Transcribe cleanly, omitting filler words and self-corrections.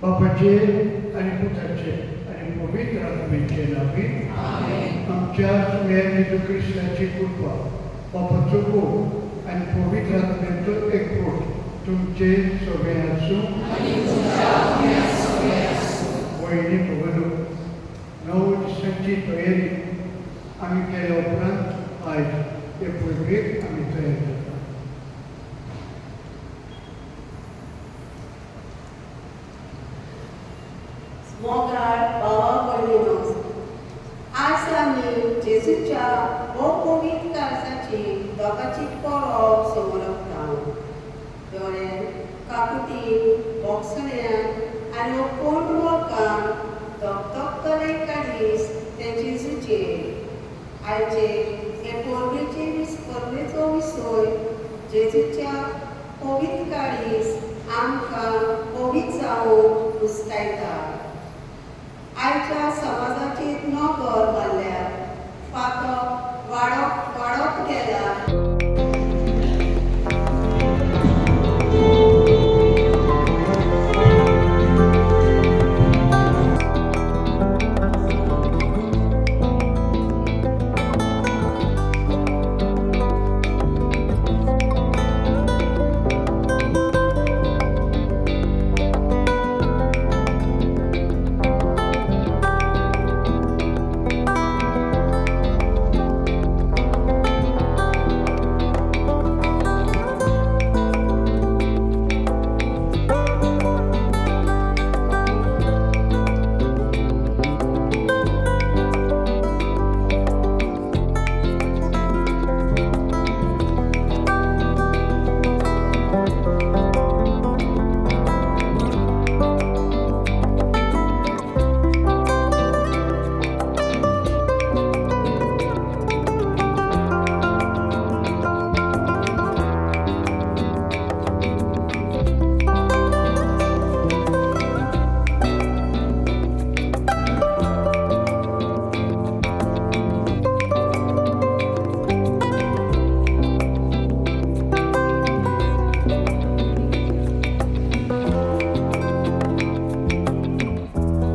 बापाचे आणि पुत्राचे आणि पवित्र आत्म्याचे नावे आमच्या सुया येशू ख्रिस्ताची कृपा बापाचो गोड आणि पवित्र आत्म्याचो एकरूप तुमचे सोबे आसूं वयनी भगवलो 9 दिसांची तयारी आमी केल्या उपरांत आयज हे पळयेक आमी तयार जाता. मोगाळ भावा भयणीनो, आज आमी जेजूच्या पवित्र काळजाची दोगाची पळोवप समोरप रावूं. दोळे काकुटी बोगसड्यान आनी हो कोण लोकांक धगधगतले काळीज ते जेजूचेर आयचे हे पोरबेचे स्पर्धेचो विसय जेजूच्या पवित्र काळीज आमकां